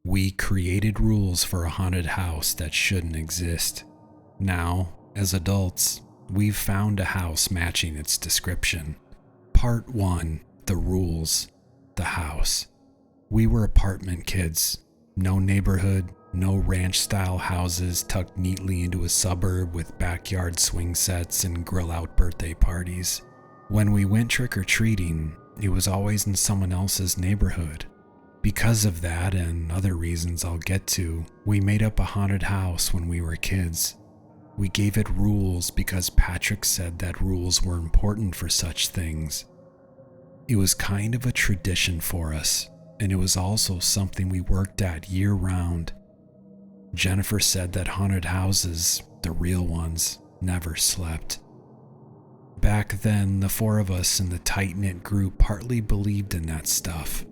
We created rules for a haunted house that shouldn't exist. Now, as adults, we've found a house matching its description. Part 1. The rules. The house. We were apartment kids. No neighborhood, no ranch-style houses tucked neatly into a suburb with backyard swing sets and grill-out birthday parties. When we went trick-or-treating, it was always in someone else's neighborhood. Because of that and other reasons I'll get to, we made up a haunted house when we were kids. We gave it rules because Patrick said that rules were important for such things. It was kind of a tradition for us, and it was also something we worked at year-round. Jennifer said that haunted houses, the real ones, never slept. Back then, the four of us in the tight-knit group partly believed in that stuff.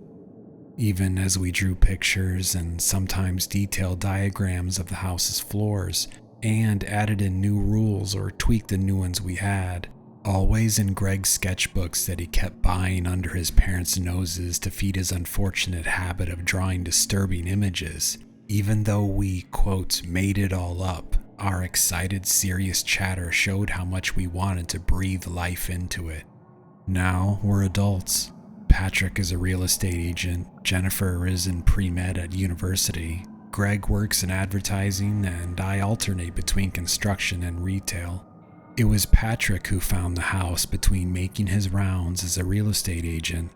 Even as we drew pictures and sometimes detailed diagrams of the house's floors and added in new rules or tweaked the new ones we had, always in Greg's sketchbooks that he kept buying under his parents' noses to feed his unfortunate habit of drawing disturbing images. Even though we, quote, made it all up, our excited, serious chatter showed how much we wanted to breathe life into it. Now we're adults. Patrick is a real estate agent, Jennifer is in pre-med at university, Greg works in advertising, and I alternate between construction and retail. It was Patrick who found the house between making his rounds as a real estate agent.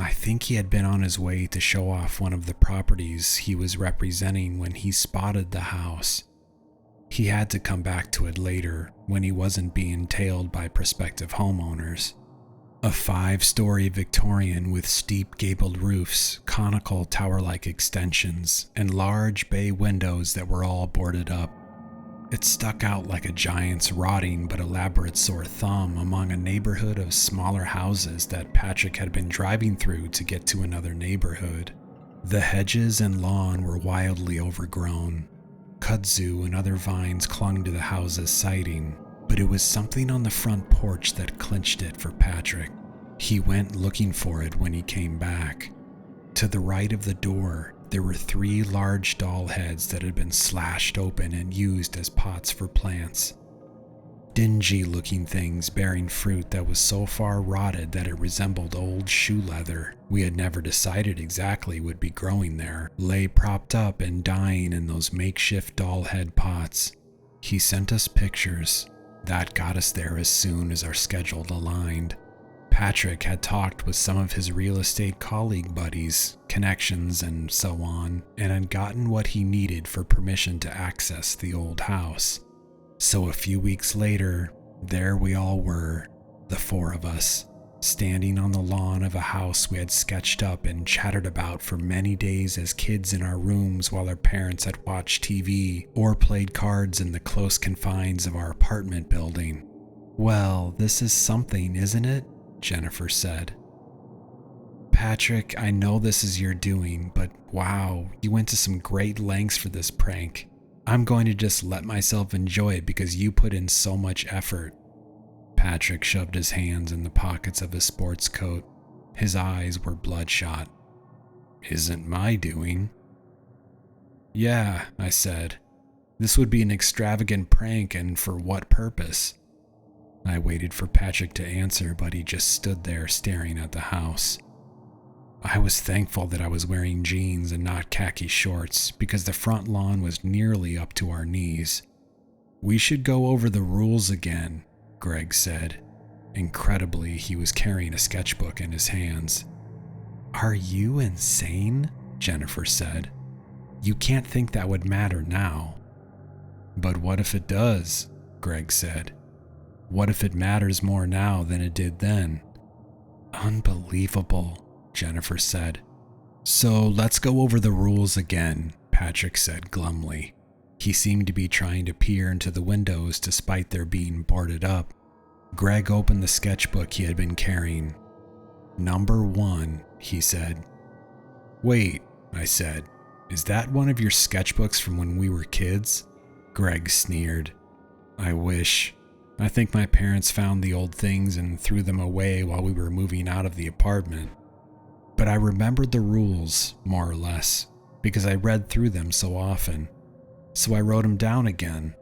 I think he had been on his way to show off one of the properties he was representing when he spotted the house. He had to come back to it later when he wasn't being tailed by prospective homeowners. A 5-story Victorian with steep gabled roofs, conical tower-like extensions, and large bay windows that were all boarded up. It stuck out like a giant's rotting but elaborate sore thumb among a neighborhood of smaller houses that Patrick had been driving through to get to another neighborhood. The hedges and lawn were wildly overgrown. Kudzu and other vines clung to the house's siding, but it was something on the front porch that clinched it for Patrick. He went looking for it when he came back. To the right of the door, there were 3 large doll heads that had been slashed open and used as pots for plants. Dingy-looking things bearing fruit that was so far rotted that it resembled old shoe leather we had never decided exactly would be growing there, lay propped up and dying in those makeshift doll head pots. He sent us pictures. That got us there as soon as our schedule aligned. Patrick had talked with some of his real estate colleague buddies, connections and so on, and had gotten what he needed for permission to access the old house. So a few weeks later, there we all were, the 4 of us, standing on the lawn of a house we had sketched up and chattered about for many days as kids in our rooms while our parents had watched TV or played cards in the close confines of our apartment building. "Well, this is something, isn't it?" Jennifer said. "Patrick, I know this is your doing, but wow, you went to some great lengths for this prank. I'm going to just let myself enjoy it because you put in so much effort." Patrick shoved his hands in the pockets of his sports coat. His eyes were bloodshot. "Isn't my doing?" "Yeah," I said. "This would be an extravagant prank, and for what purpose?" I waited for Patrick to answer, but he just stood there staring at the house. I was thankful that I was wearing jeans and not khaki shorts because the front lawn was nearly up to our knees. "We should go over the rules again," Greg said. Incredibly, he was carrying a sketchbook in his hands. "Are you insane?" Jennifer said. "You can't think that would matter now." "But what if it does?" Greg said. "What if it matters more now than it did then?" "Unbelievable," Jennifer said. "So let's go over the rules again," Patrick said glumly. He seemed to be trying to peer into the windows despite their being boarded up. Greg opened the sketchbook he had been carrying. "Number 1, he said. "Wait," I said. "Is that one of your sketchbooks from when we were kids?" Greg sneered. "I wish. I think my parents found the old things and threw them away while we were moving out of the apartment. But I remembered the rules, more or less. because I read through them so often. So I wrote them down again.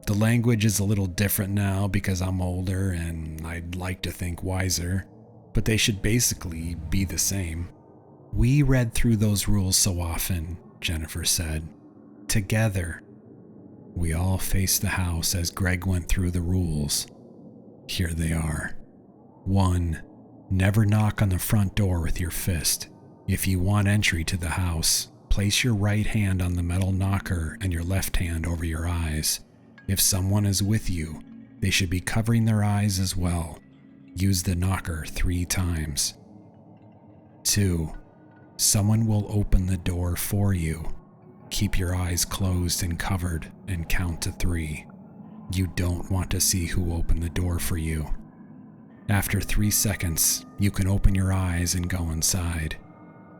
The language is a little different now because I'm older and I'd like to think wiser, but they should basically be the same. We read through those rules so often, Jennifer said. Together. We all faced the house as Greg went through the rules. Here they are. 1. Never knock on the front door with your fist. If you want entry to the house, place your right hand on the metal knocker and your left hand over your eyes. If someone is with you, they should be covering their eyes as well. Use the knocker 3 times. 2. Someone will open the door for you. Keep your eyes closed and covered and count to 3. You don't want to see who opened the door for you. After 3 seconds, you can open your eyes and go inside.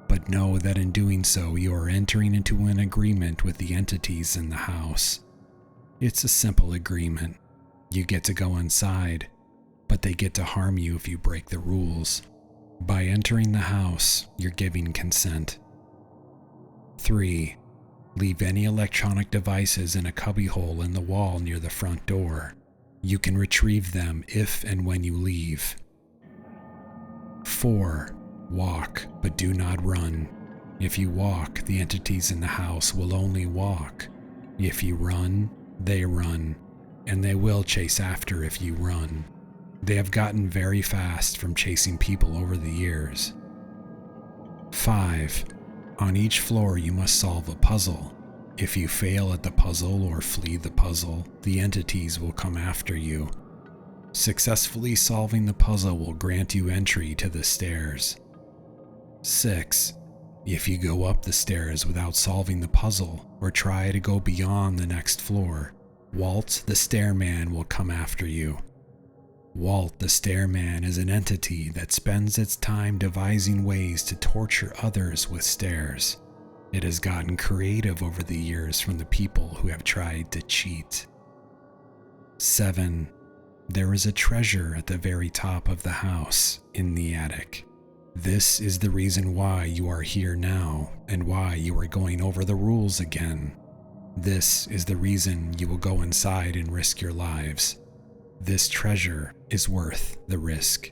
But know that in doing so, you are entering into an agreement with the entities in the house. It's a simple agreement. You get to go inside, but they get to harm you if you break the rules. By entering the house, you're giving consent. 3. Leave any electronic devices in a cubbyhole in the wall near the front door. You can retrieve them if and when you leave. 4. Walk, but do not run. If you walk, the entities in the house will only walk. If you run, they run, and they will chase after if you run. They have gotten very fast from chasing people over the years. 5. On each floor you must solve a puzzle. If you fail at the puzzle or flee the puzzle, the entities will come after you. Successfully solving the puzzle will grant you entry to the stairs. 6. If you go up the stairs without solving the puzzle or try to go beyond the next floor, Walt the Stairman will come after you. Walt the Stairman is an entity that spends its time devising ways to torture others with stairs. It has gotten creative over the years from the people who have tried to cheat. 7. There is a treasure at the very top of the house, in the attic. This is the reason why you are here now and why you are going over the rules again. This is the reason you will go inside and risk your lives. This treasure is worth the risk.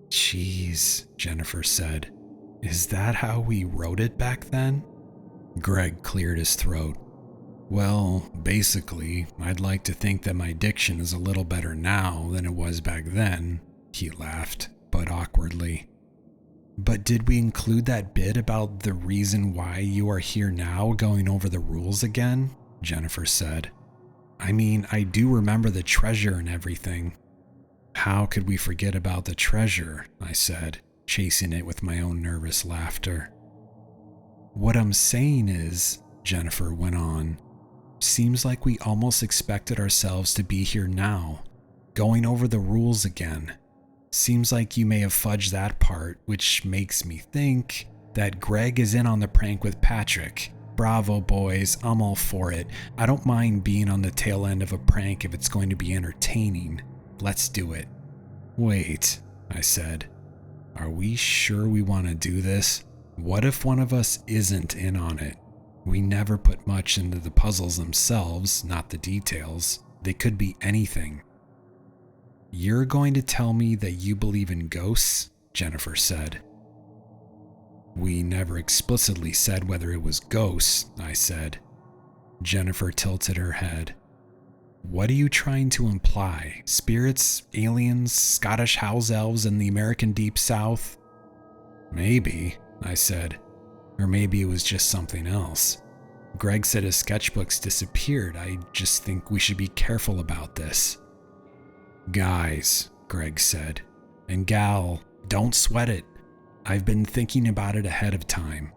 Jeez, Jennifer said. Is that how we wrote it back then? Greg cleared his throat. Well, basically, I'd like to think that my diction is a little better now than it was back then, he laughed, but awkwardly. But did we include that bit about the reason why you are here now going over the rules again? Jennifer said. I mean, I do remember the treasure and everything. How could we forget about the treasure? I said, chasing it with my own nervous laughter. What I'm saying is, Jennifer went on, seems like we almost expected ourselves to be here now, going over the rules again. Seems like you may have fudged that part, which makes me think that Greg is in on the prank with Patrick. Bravo, boys, I'm all for it. I don't mind being on the tail end of a prank if it's going to be entertaining. Let's do it. Wait, I said. Are we sure we want to do this? What if one of us isn't in on it? We never put much into the puzzles themselves, not the details. They could be anything. You're going to tell me that you believe in ghosts? Jennifer said. We never explicitly said whether it was ghosts, I said. Jennifer tilted her head. What are you trying to imply? Spirits, aliens, Scottish house elves in the American Deep South? Maybe, I said. Or maybe it was just something else. Greg said his sketchbooks disappeared. I just think we should be careful about this. Guys, Greg said, and gal, don't sweat it. I've been thinking about it ahead of time.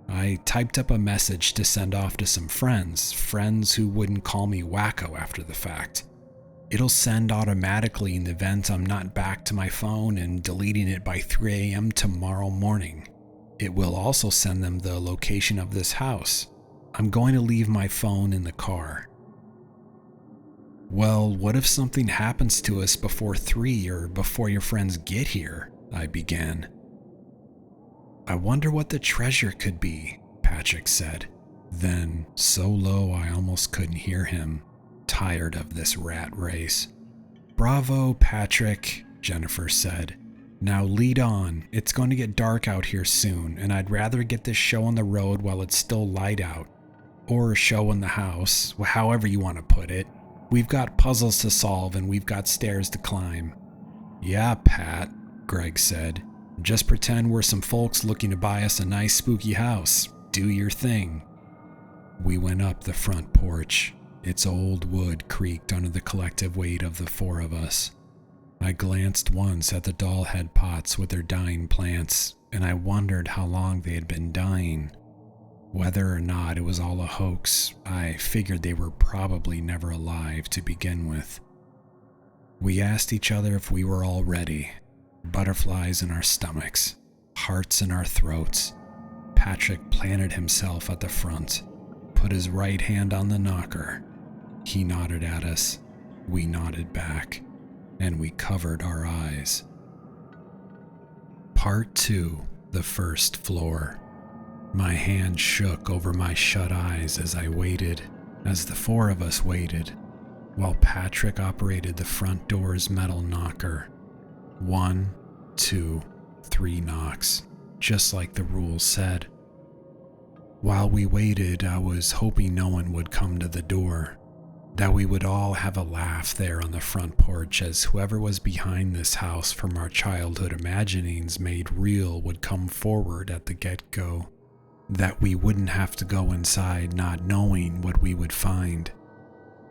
I typed up a message to send off to some friends who wouldn't call me wacko after the fact. It'll send automatically in the event I'm not back to my phone and deleting it by 3 a.m. tomorrow morning. It will also send them the location of this house. I'm going to leave my phone in the car. Well, what if something happens to us before 3 or before your friends get here? I began. I wonder what the treasure could be, Patrick said. Then, so low I almost couldn't hear him, tired of this rat race. Bravo, Patrick, Jennifer said. Now lead on. It's going to get dark out here soon, and I'd rather get this show on the road while it's still light out. Or a show in the house, however you want to put it. We've got puzzles to solve and we've got stairs to climb. Yeah, Pat, Greg said. Just pretend we're some folks looking to buy us a nice spooky house. Do your thing. We went up the front porch. Its old wood creaked under the collective weight of the four of us. I glanced once at the doll head pots with their dying plants, and I wondered how long they had been dying. Whether or not it was all a hoax, I figured they were probably never alive to begin with. We asked each other if we were all ready. Butterflies in our stomachs, hearts in our throats. Patrick planted himself at the front, put his right hand on the knocker. He nodded at us, we nodded back, and we covered our eyes. Part 2, the first floor. My hand shook over my shut eyes as I waited, as the four of us waited, while Patrick operated the front door's metal knocker. 1, 2, 3 knocks, just like the rules said. While we waited, I was hoping no one would come to the door, that we would all have a laugh there on the front porch as whoever was behind this house from our childhood imaginings made real would come forward at the get-go. That we wouldn't have to go inside not knowing what we would find.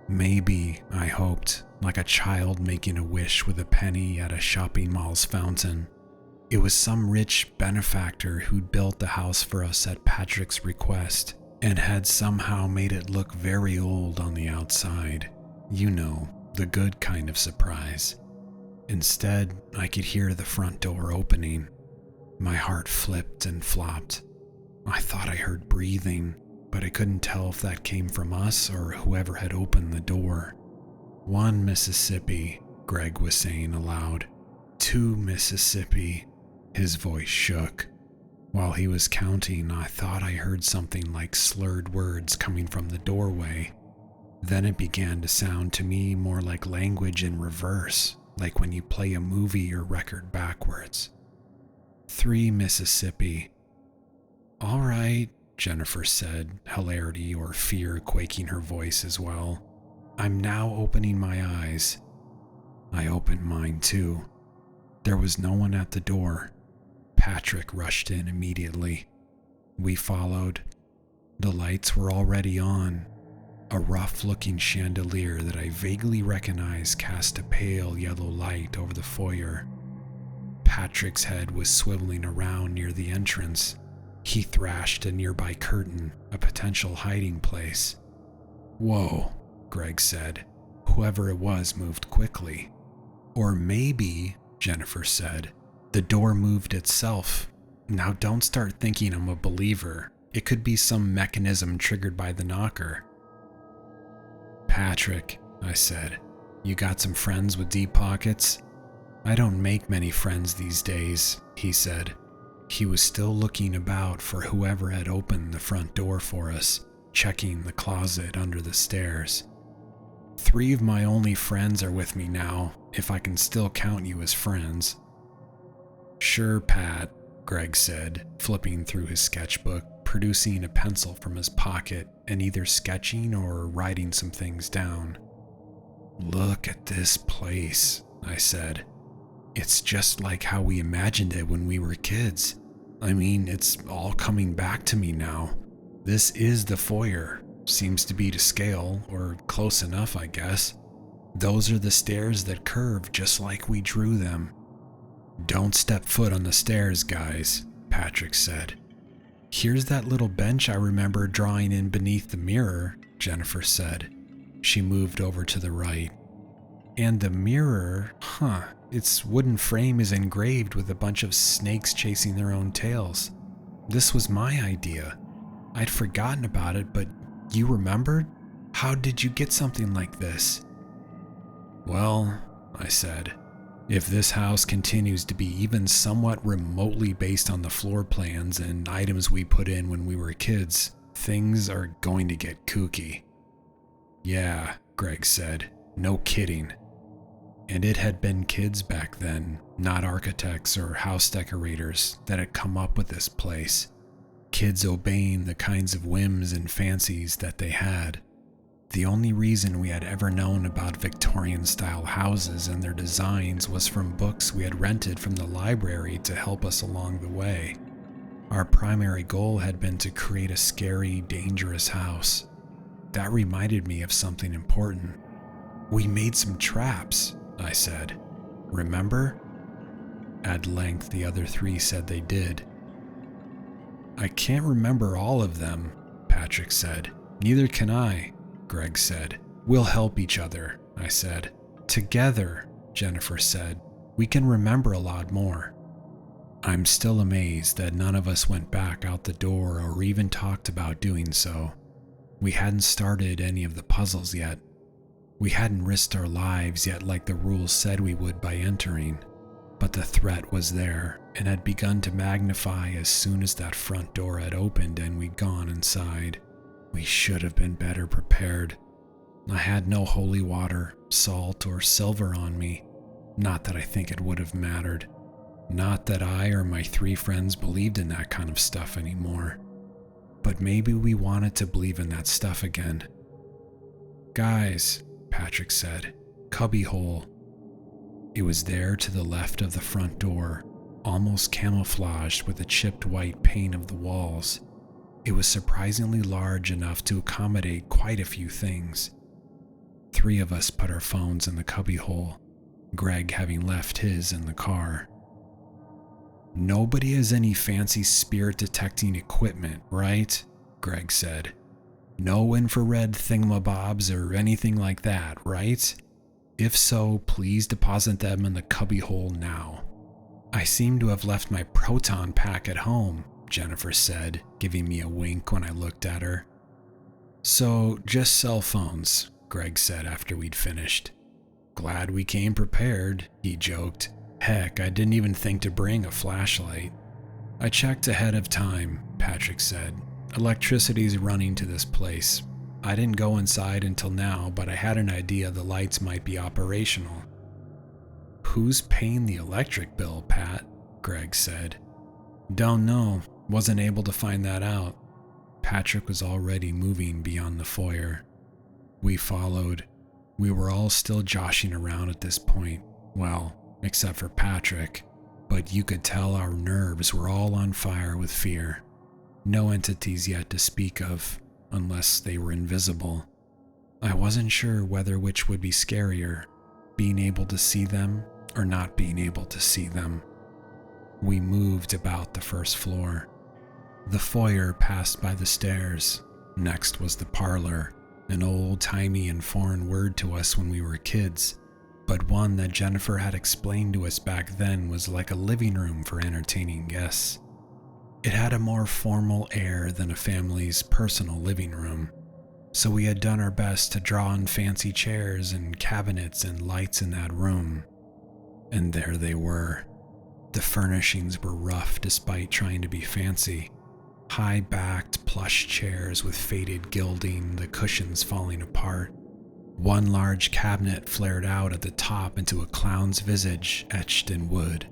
Maybe, I hoped, like a child making a wish with a penny at a shopping mall's fountain. It was some rich benefactor who'd built the house for us at Patrick's request and had somehow made it look very old on the outside. You know, the good kind of surprise. Instead, I could hear the front door opening. My heart flipped and flopped. I thought I heard breathing, but I couldn't tell if that came from us or whoever had opened the door. 1 Mississippi, Greg was saying aloud. 2 Mississippi. His voice shook. While he was counting, I thought I heard something like slurred words coming from the doorway. Then it began to sound to me more like language in reverse, like when you play a movie or record backwards. 3 Mississippi. All right, Jennifer said, hilarity or fear quaking her voice as well. I'm now opening my eyes. I opened mine too. There was no one at the door. Patrick rushed in immediately. We followed. The lights were already on. A rough-looking chandelier that I vaguely recognized cast a pale yellow light over the foyer. Patrick's head was swiveling around near the entrance. He thrashed a nearby curtain, a potential hiding place. Whoa, Greg said. Whoever it was moved quickly. Or maybe, Jennifer said, the door moved itself. Now don't start thinking I'm a believer. It could be some mechanism triggered by the knocker. Patrick, I said, you got some friends with deep pockets? I don't make many friends these days, he said. He was still looking about for whoever had opened the front door for us, checking the closet under the stairs. 3 of my only friends are with me now, if I can still count you as friends. Sure, Pat, Greg said, flipping through his sketchbook, producing a pencil from his pocket and either sketching or writing some things down. Look at this place, I said. It's just like how we imagined it when we were kids. I mean, it's all coming back to me now. This is the foyer. Seems to be to scale, or close enough, I guess. Those are the stairs that curve just like we drew them. Don't step foot on the stairs, guys, Patrick said. Here's that little bench I remember drawing in beneath the mirror, Jennifer said. She moved over to the right. And the mirror, its wooden frame is engraved with a bunch of snakes chasing their own tails. This was my idea. I'd forgotten about it, but you remembered? How did you get something like this? Well, I said, If this house continues to be even somewhat remotely based on the floor plans and items we put in when we were kids, things are going to get kooky." "Yeah," Greg said. "No kidding." And it had been kids back then, not architects or house decorators, that had come up with this place. Kids obeying the kinds of whims and fancies that they had. The only reason we had ever known about Victorian-style houses and their designs was from books we had rented from the library to help us along the way. Our primary goal had been to create a scary, dangerous house. That reminded me of something important. "We made some traps," I said. "Remember?" At length, the other three said they did. "I can't remember all of them," Patrick said. "Neither can I," Greg said. "We'll help each other," I said. "Together," Jennifer said. "We can remember a lot more." I'm still amazed that none of us went back out the door or even talked about doing so. We hadn't started any of the puzzles yet. We hadn't risked our lives yet like the rules said we would by entering. But the threat was there and had begun to magnify as soon as that front door had opened and we'd gone inside. We should have been better prepared. I had no holy water, salt, or silver on me. Not that I think it would have mattered. Not that I or my three friends believed in that kind of stuff anymore. But maybe we wanted to believe in that stuff again. "Guys," Patrick said, "cubbyhole." It was there to the left of the front door, almost camouflaged with the chipped white paint of the walls. It was surprisingly large enough to accommodate quite a few things. Three of us put our phones in the cubbyhole, Greg having left his in the car. "Nobody has any fancy spirit detecting equipment, right?" Greg said. "No infrared thingamabobs or anything like that, right? If so, please deposit them in the cubbyhole now." "I seem to have left my proton pack at home," Jennifer said, giving me a wink when I looked at her. "So, just cell phones," Greg said after we'd finished. "Glad we came prepared," he joked. "Heck, I didn't even think to bring a flashlight." "I checked ahead of time," Patrick said. "Electricity's running to this place. I didn't go inside until now, but I had an idea the lights might be operational." "Who's paying the electric bill, Pat?" Greg said. "Don't know. Wasn't able to find that out." Patrick was already moving beyond the foyer. We followed. We were all still joshing around at this point. Well, except for Patrick. But you could tell our nerves were all on fire with fear. No entities yet to speak of, unless they were invisible. I wasn't sure whether which would be scarier, being able to see them or not being able to see them. We moved about the first floor. The foyer passed by the stairs. Next was the parlor, an old-timey and foreign word to us when we were kids, but one that Jennifer had explained to us back then was like a living room for entertaining guests. It had a more formal air than a family's personal living room, so we had done our best to draw in fancy chairs and cabinets and lights in that room. And there they were. The furnishings were rough despite trying to be fancy. High-backed plush chairs with faded gilding, the cushions falling apart. One large cabinet flared out at the top into a clown's visage etched in wood.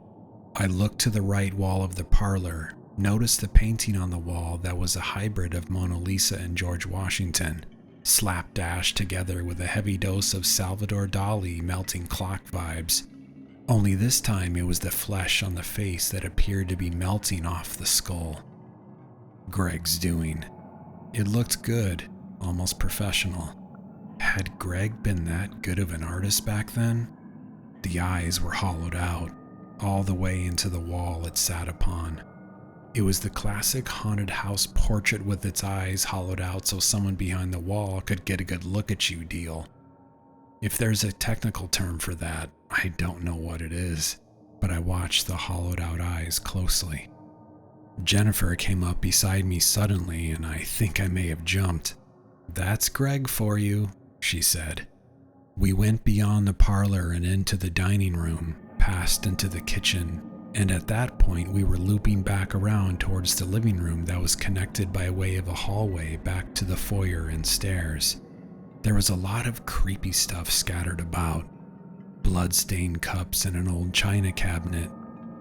I looked to the right wall of the parlor, noticed the painting on the wall that was a hybrid of Mona Lisa and George Washington, slapdash together with a heavy dose of Salvador Dali melting clock vibes. Only this time it was the flesh on the face that appeared to be melting off the skull. Greg's doing. It looked good, almost professional. Had Greg been that good of an artist back then? The eyes were hollowed out, all the way into the wall it sat upon. It was the classic haunted house portrait with its eyes hollowed out so someone behind the wall could get a good look at you deal. If there's a technical term for that, I don't know what it is, but I watched the hollowed out eyes closely. Jennifer came up beside me suddenly, and I think I may have jumped. "That's Greg for you," she said. We went beyond the parlor and into the dining room, passed into the kitchen, and at that point we were looping back around towards the living room that was connected by way of a hallway back to the foyer and stairs. There was a lot of creepy stuff scattered about. Blood-stained cups in an old china cabinet,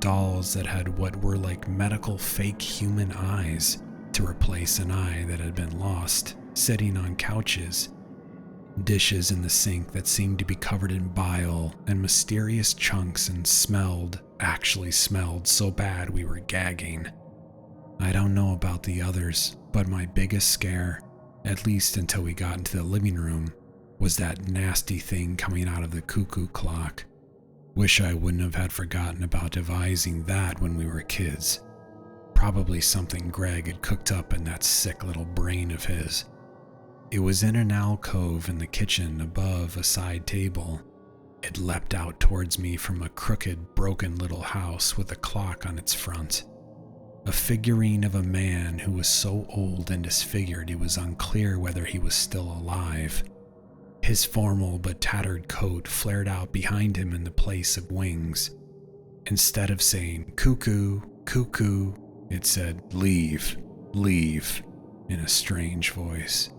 dolls that had what were like medical fake human eyes to replace an eye that had been lost, sitting on couches, dishes in the sink that seemed to be covered in bile and mysterious chunks and actually smelled so bad we were gagging. I don't know about the others, but my biggest scare, at least until we got into the living room, was that nasty thing coming out of the cuckoo clock. Wish I wouldn't have had forgotten about devising that when we were kids. Probably something Greg had cooked up in that sick little brain of his. It was in an alcove in the kitchen above a side table. It leapt out towards me from a crooked, broken little house with a clock on its front. A figurine of a man who was so old and disfigured it was unclear whether he was still alive. His formal but tattered coat flared out behind him in the place of wings. Instead of saying, "Cuckoo, cuckoo," it said, "Leave, leave," in a strange voice.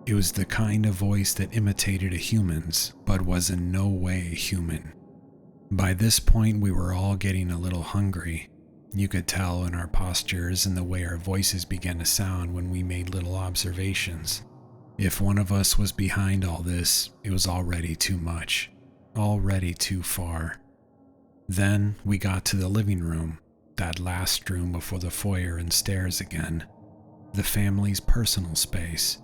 It was the kind of voice that imitated a human's, but was in no way human. By this point, we were all getting a little hungry. You could tell in our postures and the way our voices began to sound when we made little observations. If one of us was behind all this, it was already too much, already too far. Then we got to the living room, that last room before the foyer and stairs again, the family's personal space.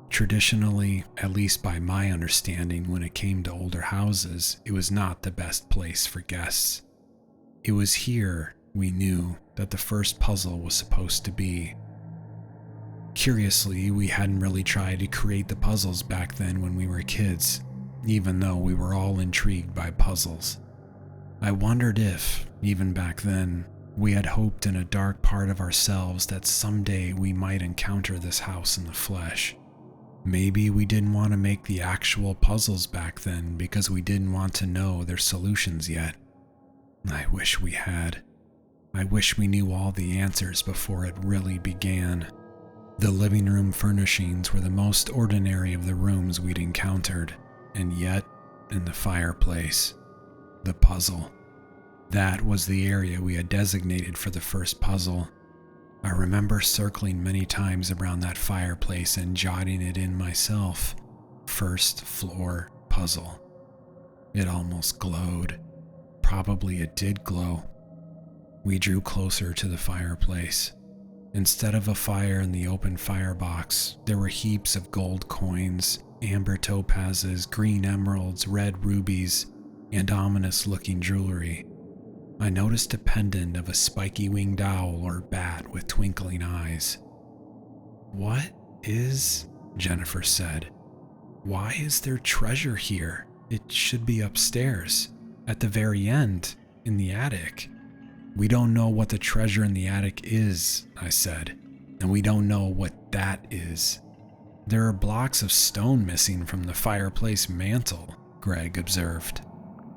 Traditionally, at least by my understanding when it came to older houses, it was not the best place for guests. It was here, we knew, that the first puzzle was supposed to be. Curiously, we hadn't really tried to create the puzzles back then when we were kids, even though we were all intrigued by puzzles. I wondered if, even back then, we had hoped in a dark part of ourselves that someday we might encounter this house in the flesh. Maybe we didn't want to make the actual puzzles back then because we didn't want to know their solutions yet. I wish we had. I wish we knew all the answers before it really began. The living room furnishings were the most ordinary of the rooms we'd encountered, and yet, in the fireplace, the puzzle. That was the area we had designated for the first puzzle. I remember circling many times around that fireplace and jotting it in myself. First floor puzzle. It almost glowed. Probably it did glow. We drew closer to the fireplace. Instead of a fire in the open firebox, there were heaps of gold coins, amber topazes, green emeralds, red rubies, and ominous-looking jewelry. I noticed a pendant of a spiky winged owl or bat with twinkling eyes. "What is?" Jennifer said. "Why is there treasure here? It should be upstairs, at the very end, in the attic." "We don't know what the treasure in the attic is," I said, "and we don't know what that is." "There are blocks of stone missing from the fireplace mantel," Greg observed.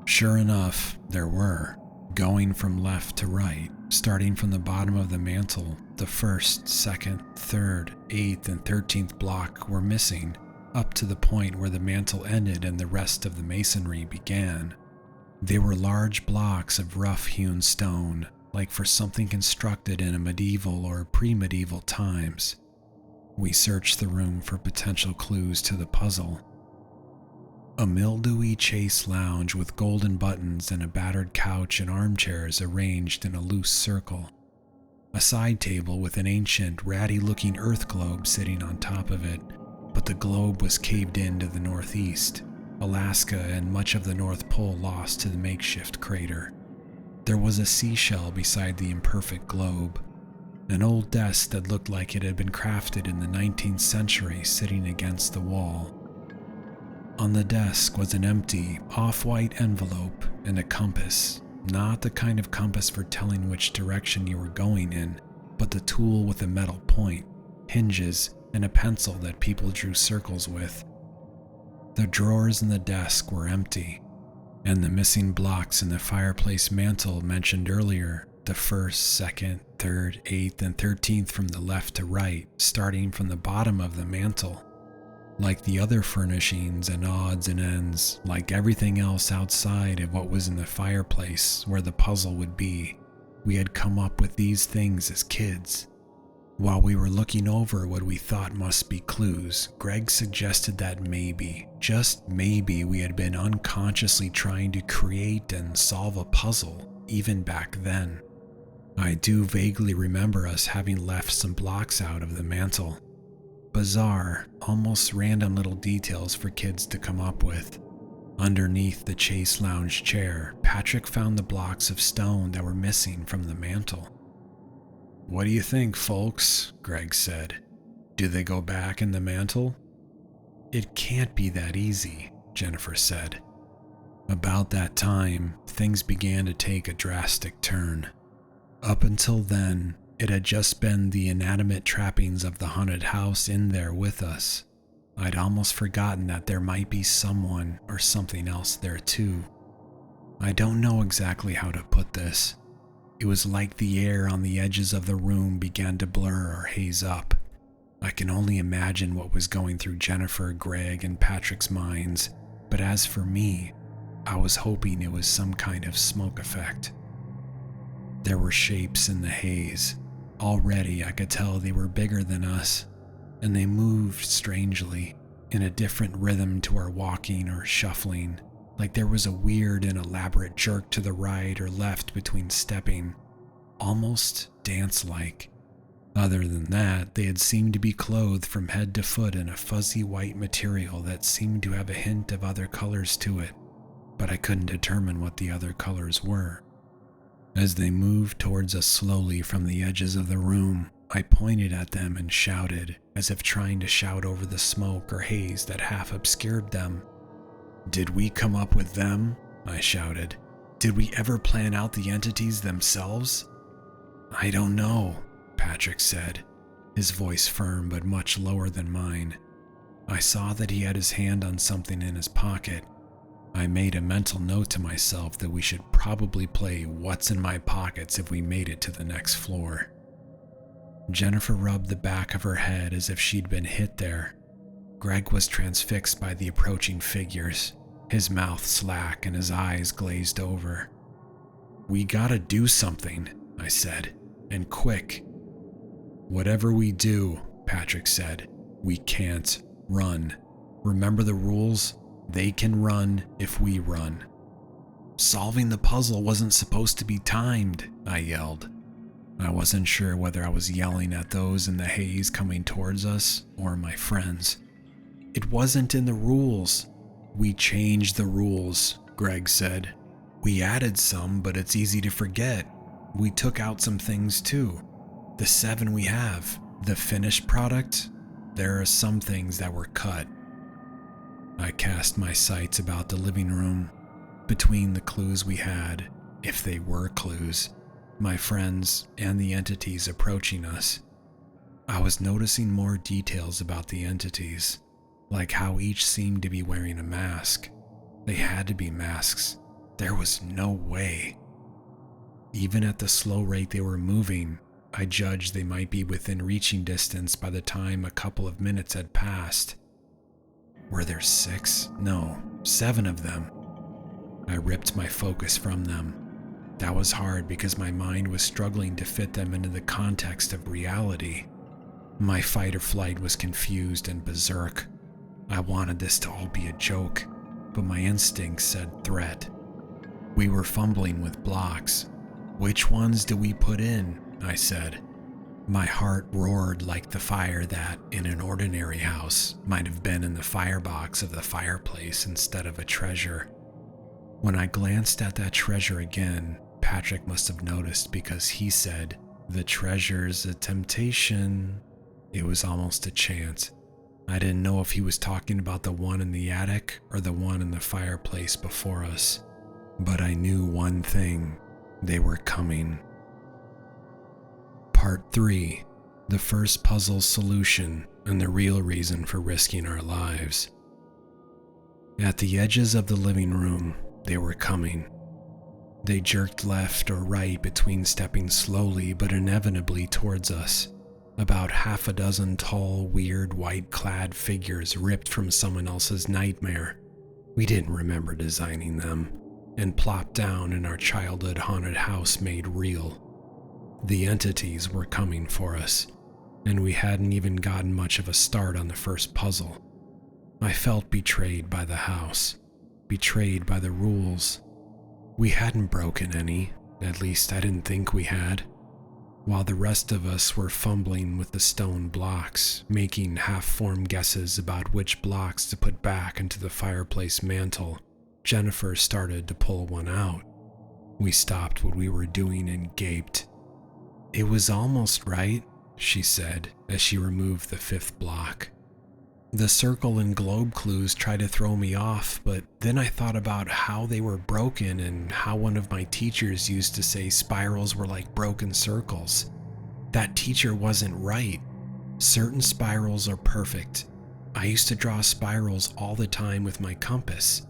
Sure enough, there were. Going from left to right, starting from the bottom of the mantel, the first, second, third, 8th, and 13th block were missing, up to the point where the mantel ended and the rest of the masonry began. They were large blocks of rough-hewn stone, like for something constructed in a medieval or pre-medieval times. We searched the room for potential clues to the puzzle. A mildewy chase lounge with golden buttons and a battered couch and armchairs arranged in a loose circle. A side table with an ancient, ratty-looking earth globe sitting on top of it, but the globe was caved in to the northeast. Alaska and much of the North Pole lost to the makeshift crater. There was a seashell beside the imperfect globe. An old desk that looked like it had been crafted in the 19th century sitting against the wall. On the desk was an empty, off-white envelope and a compass, not the kind of compass for telling which direction you were going in, but the tool with a metal point, hinges, and a pencil that people drew circles with. The drawers in the desk were empty. And the missing blocks in the fireplace mantel mentioned earlier, the first, second, third, eighth, and 13th from the left to right, starting from the bottom of the mantel. Like the other furnishings and odds and ends, like everything else outside of what was in the fireplace where the puzzle would be, we had come up with these things as kids. While we were looking over what we thought must be clues, Greg suggested that maybe, just maybe, we had been unconsciously trying to create and solve a puzzle, even back then. I do vaguely remember us having left some blocks out of the mantel. Bizarre, almost random little details for kids to come up with. Underneath the Chase lounge chair, Patrick found the blocks of stone that were missing from the mantel. "What do you think, folks?" Greg said. "Do they go back in the mantel?" "It can't be that easy," Jennifer said. About that time, things began to take a drastic turn. Up until then, it had just been the inanimate trappings of the haunted house in there with us. I'd almost forgotten that there might be someone or something else there too. I don't know exactly how to put this. It was like the air on the edges of the room began to blur or haze up. I can only imagine what was going through Jennifer, Greg, and Patrick's minds, but as for me, I was hoping it was some kind of smoke effect. There were shapes in the haze. Already I could tell they were bigger than us, and they moved strangely, in a different rhythm to our walking or shuffling, like there was a weird and elaborate jerk to the right or left between stepping, almost dance-like. Other than that, they had seemed to be clothed from head to foot in a fuzzy white material that seemed to have a hint of other colors to it, but I couldn't determine what the other colors were. As they moved towards us slowly from the edges of the room, I pointed at them and shouted, as if trying to shout over the smoke or haze that half obscured them. "Did we come up with them?" I shouted. "Did we ever plan out the entities themselves?" "I don't know," Patrick said, his voice firm but much lower than mine. I saw that he had his hand on something in his pocket. I made a mental note to myself that we should probably play What's in My Pockets if we made it to the next floor. Jennifer rubbed the back of her head as if she'd been hit there. Greg was transfixed by the approaching figures, his mouth slack and his eyes glazed over. "We gotta do something," I said, "and quick." "Whatever we do," Patrick said, "we can't run. Remember the rules? They can run if we run." "Solving the puzzle wasn't supposed to be timed," I yelled. I wasn't sure whether I was yelling at those in the haze coming towards us or my friends. "It wasn't in the rules." "We changed the rules," Greg said. "We added some, but it's easy to forget. We took out some things too. The 7 we have, the finished product, there are some things that were cut." I cast my sights about the living room. Between the clues we had, if they were clues, my friends and the entities approaching us, I was noticing more details about the entities, like how each seemed to be wearing a mask. They had to be masks. There was no way. Even at the slow rate they were moving, I judged they might be within reaching distance by the time a couple of minutes had passed. Were there 6? No, 7 of them. I ripped my focus from them. That was hard because my mind was struggling to fit them into the context of reality. My fight or flight was confused and berserk. I wanted this to all be a joke, but my instincts said threat. We were fumbling with blocks. "Which ones do we put in?" I said. My heart roared like the fire that, in an ordinary house, might have been in the firebox of the fireplace instead of a treasure. When I glanced at that treasure again, Patrick must have noticed because he said, "The treasure's a temptation." It was almost a chant. I didn't know if he was talking about the one in the attic or the one in the fireplace before us. But I knew one thing: they were coming. Part 3. The first puzzle's solution and the real reason for risking our lives. At the edges of the living room, They were coming. They jerked left or right between stepping slowly but inevitably towards us. About half a dozen tall, weird, white-clad figures ripped from someone else's nightmare. We didn't remember designing them, and plopped down in our childhood haunted house made real. The entities were coming for us, and we hadn't even gotten much of a start on the first puzzle. I felt betrayed by the house, betrayed by the rules. We hadn't broken any, at least I didn't think we had. While the rest of us were fumbling with the stone blocks, making half-formed guesses about which blocks to put back into the fireplace mantel, Jennifer started to pull one out. We stopped what we were doing and gaped. "It was almost right," she said as she removed the 5th block. The circle and globe clues tried to throw me off, but then I thought about how they were broken and how one of my teachers used to say spirals were like broken circles. That teacher wasn't right. Certain spirals are perfect. I used to draw spirals all the time with my compass.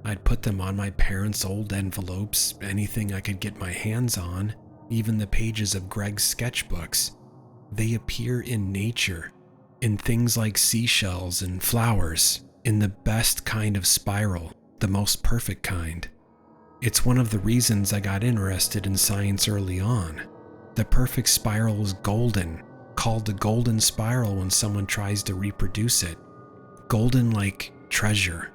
I'd put them on my parents' old envelopes, anything I could get my hands on, even the pages of Greg's sketchbooks. They appear in nature, in things like seashells and flowers, in the best kind of spiral, the most perfect kind. It's one of the reasons I got interested in science early on. The perfect spiral is golden, called the golden spiral when someone tries to reproduce it. Golden like treasure.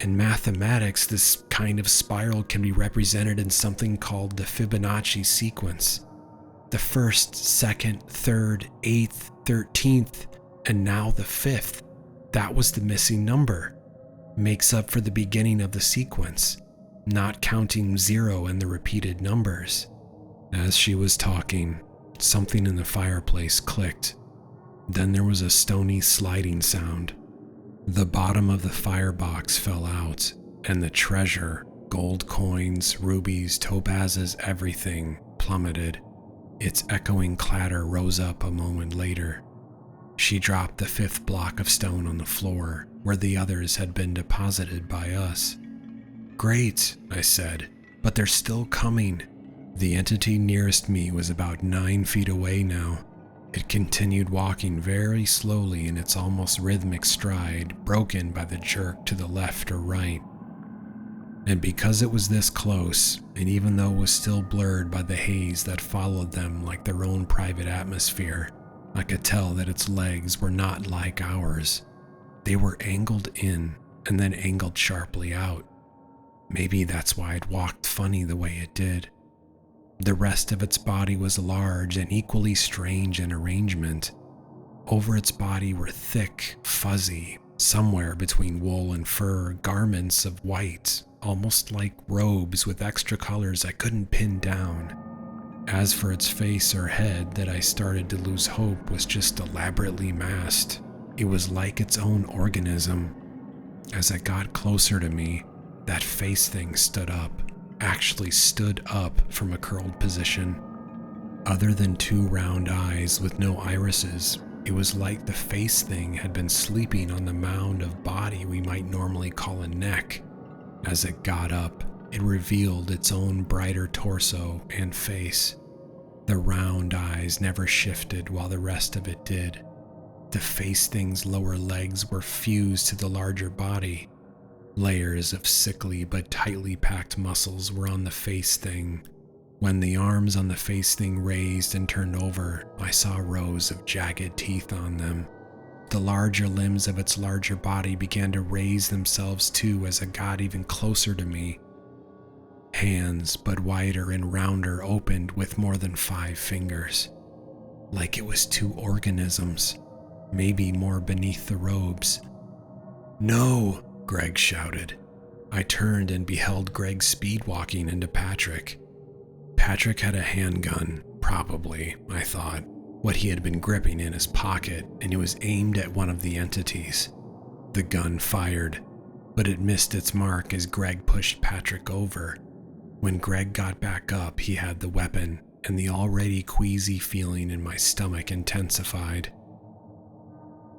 In mathematics, this kind of spiral can be represented in something called the Fibonacci sequence. The 1st, 2nd, 3rd, 8th, 13th, and now the 5th. That was the missing number. Makes up for the beginning of the sequence, not counting 0 and the repeated numbers. As she was talking, something in the fireplace clicked. Then there was a stony sliding sound. The bottom of the firebox fell out, and the treasure, gold coins, rubies, topazes, everything, plummeted. Its echoing clatter rose up a moment later. She dropped the 5th block of stone on the floor, where the others had been deposited by us. "Great," I said, "but they're still coming." The entity nearest me was about 9 feet away now. It continued walking very slowly in its almost rhythmic stride, broken by the jerk to the left or right. And because it was this close, and even though it was still blurred by the haze that followed them like their own private atmosphere, I could tell that its legs were not like ours. They were angled in and then angled sharply out. Maybe that's why it walked funny the way it did. The rest of its body was large and equally strange in arrangement. Over its body were thick, fuzzy, somewhere between wool and fur, garments of white, almost like robes with extra colors I couldn't pin down. As for its face or head that I started to lose hope was just elaborately masked. It was like its own organism. As it got closer to me, that face thing stood up. Actually stood up from a curled position. Other than 2 round eyes with no irises, it was like the face thing had been sleeping on the mound of body we might normally call a neck. As it got up, it revealed its own brighter torso and face. The round eyes never shifted while the rest of it did. The face thing's lower legs were fused to the larger body. Layers of sickly but tightly packed muscles were on the face thing. When the arms on the face thing raised and turned over, I saw rows of jagged teeth on them. The larger limbs of its larger body began to raise themselves too as it got even closer to me. Hands, but wider and rounder, opened with more than 5 fingers. Like it was 2 organisms, maybe more beneath the robes. "No!" Greg shouted. I turned and beheld Greg speed-walking into Patrick. Patrick had a handgun, probably, I thought, what he had been gripping in his pocket, and it was aimed at one of the entities. The gun fired, but it missed its mark as Greg pushed Patrick over. When Greg got back up, he had the weapon, and the already queasy feeling in my stomach intensified.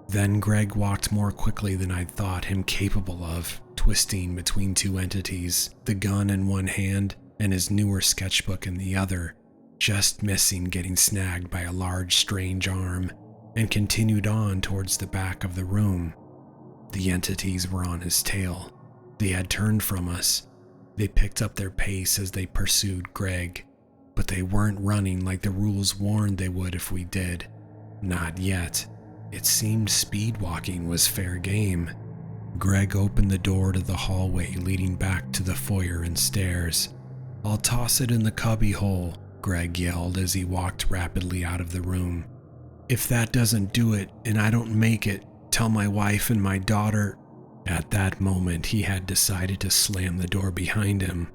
Then Greg walked more quickly than I'd thought him capable of, twisting between two entities, the gun in one hand and his newer sketchbook in the other, just missing getting snagged by a large, strange arm, and continued on towards the back of the room. The entities were on his tail. They had turned from us. They picked up their pace as they pursued Greg, but they weren't running like the rules warned they would if we did. Not yet. It seemed speed walking was fair game. Greg opened the door to the hallway leading back to the foyer and stairs. "I'll toss it in the cubby hole," Greg yelled as he walked rapidly out of the room. "If that doesn't do it and I don't make it, tell my wife and my daughter." At that moment, he had decided to slam the door behind him.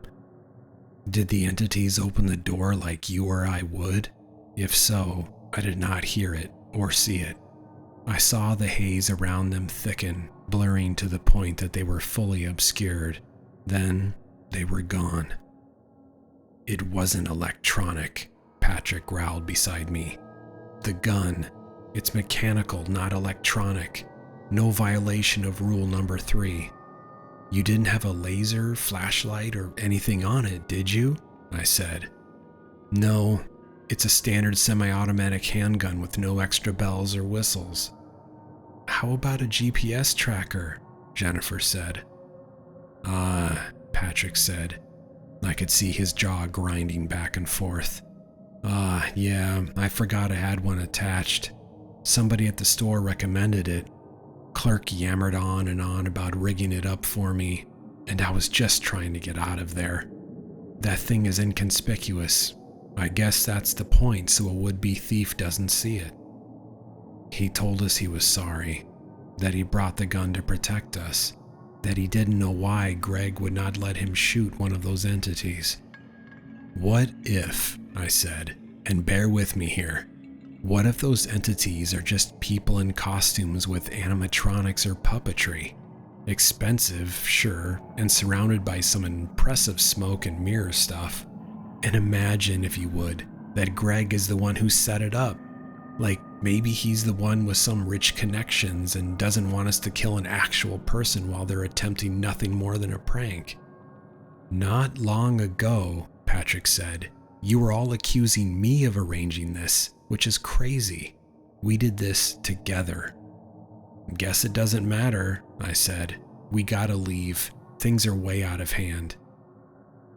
Did the entities open the door like you or I would? If so, I did not hear it or see it. I saw the haze around them thicken, blurring to the point that they were fully obscured. Then they were gone. "It wasn't electronic," Patrick growled beside me. "The gun, it's mechanical, not electronic. No violation of rule number 3. You didn't have a laser, flashlight, or anything on it, did you?" I said. "No, it's a standard semi-automatic handgun with no extra bells or whistles." "How about a GPS tracker?" Jennifer said. Patrick said. I could see his jaw grinding back and forth. Yeah, I forgot I had one attached. Somebody at the store recommended it. Clerk yammered on and on about rigging it up for me, and I was just trying to get out of there. That thing is inconspicuous. I guess that's the point, so a would-be thief doesn't see it. He told us he was sorry, that he brought the gun to protect us, that he didn't know why Greg would not let him shoot one of those entities. "What if," I said, and bear with me here, what if those entities are just people in costumes with animatronics or puppetry? Expensive, sure, and surrounded by some impressive smoke and mirror stuff. And imagine, if you would, that Greg is the one who set it up. Like, maybe he's the one with some rich connections and doesn't want us to kill an actual person while they're attempting nothing more than a prank. "Not long ago," Patrick said, "you were all accusing me of arranging this, which is crazy. We did this together." "Guess it doesn't matter," I said. "We gotta leave. Things are way out of hand."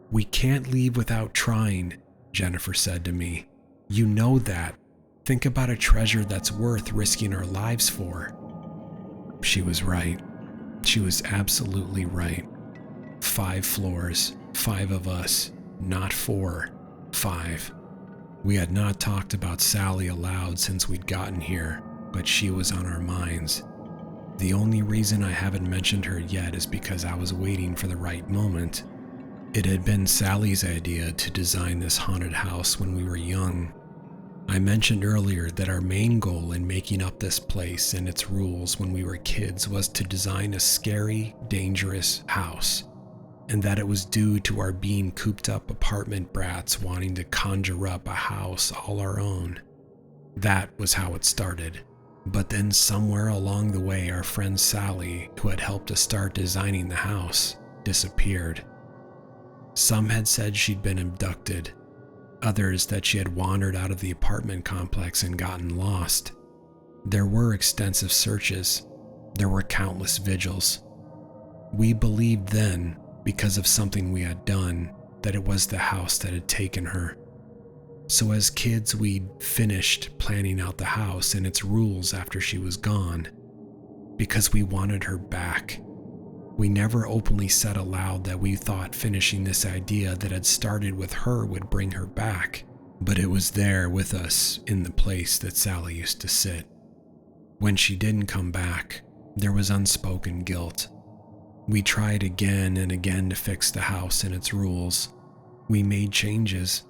"We can't leave without trying," Jennifer said to me. "You know that. Think about a treasure that's worth risking our lives for." She was right. She was absolutely right. 5 floors, 5 of us, not 4, 5. We had not talked about Sally aloud since we'd gotten here, but she was on our minds. The only reason I haven't mentioned her yet is because I was waiting for the right moment. It had been Sally's idea to design this haunted house when we were young. I mentioned earlier that our main goal in making up this place and its rules when we were kids was to design a scary, dangerous house, and that it was due to our being cooped up apartment brats wanting to conjure up a house all our own. That was how it started. But then somewhere along the way, our friend Sally, who had helped us start designing the house, disappeared. Some had said she'd been abducted, others that she had wandered out of the apartment complex and gotten lost. There were extensive searches. There were countless vigils. We believed then, because of something we had done, that it was the house that had taken her. So as kids, we'd finished planning out the house and its rules after she was gone, because we wanted her back. We never openly said aloud that we thought finishing this idea that had started with her would bring her back, but it was there with us in the place that Sally used to sit. When she didn't come back, there was unspoken guilt. We tried again and again to fix the house and its rules. We made changes.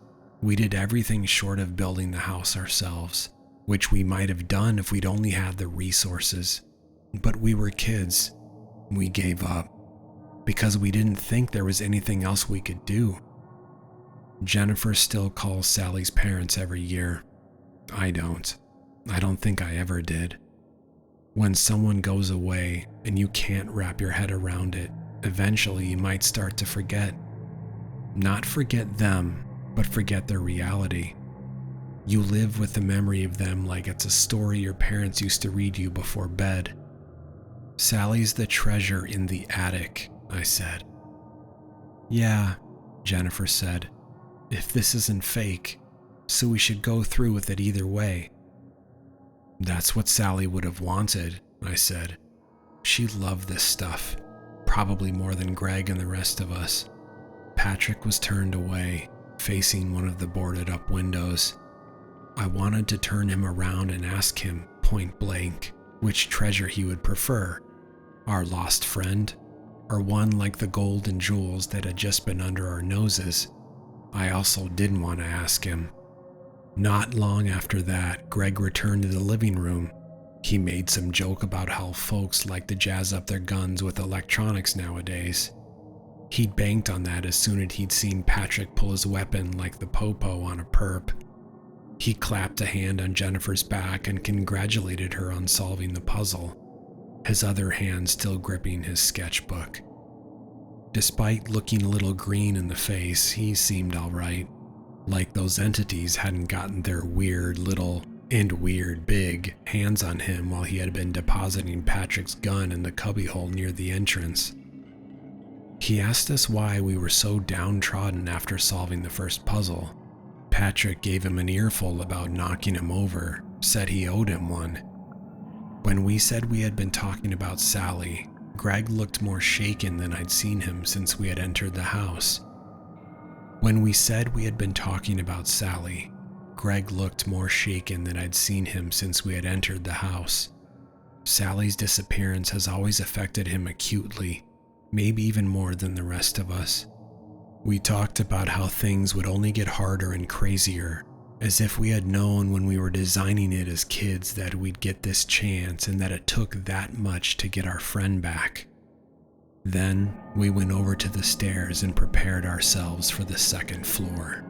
We did everything short of building the house ourselves, which we might have done if we'd only had the resources. But we were kids. We gave up because we didn't think there was anything else we could do. Jennifer still calls Sally's parents every year. I don't. I don't think I ever did. When someone goes away and you can't wrap your head around it, Eventually, you might start to forget. Not forget them, but forget their reality. You live with the memory of them like it's a story your parents used to read you before bed. Sally's the treasure in the attic, I said. Yeah, Jennifer said. If this isn't fake, so we should go through with it either way. That's what Sally would have wanted, I said. She loved this stuff, probably more than Greg and the rest of us. Patrick was turned away, facing one of the boarded up windows. I wanted to turn him around and ask him, point blank, which treasure he would prefer, our lost friend, or one like the gold and jewels that had just been under our noses. I also didn't want to ask him. Not long after that, Greg returned to the living room. He made some joke about how folks like to jazz up their guns with electronics nowadays. He'd banked on that as soon as he'd seen Patrick pull his weapon like the popo on a perp. He clapped a hand on Jennifer's back and congratulated her on solving the puzzle, his other hand still gripping his sketchbook. Despite looking a little green in the face, he seemed all right, like those entities hadn't gotten their weird little and weird big hands on him while he had been depositing Patrick's gun in the cubbyhole near the entrance. He asked us why we were so downtrodden after solving the first puzzle. Patrick gave him an earful about knocking him over, said he owed him one. When we said we had been talking about Sally, Greg looked more shaken than I'd seen him since we had entered the house. When we said we had been talking about Sally, Greg looked more shaken than I'd seen him since we had entered the house. Sally's disappearance has always affected him acutely, maybe even more than the rest of us. We talked about how things would only get harder and crazier, as if we had known when we were designing it as kids that we'd get this chance and that it took that much to get our friend back. Then we went over to the stairs and prepared ourselves for the second floor.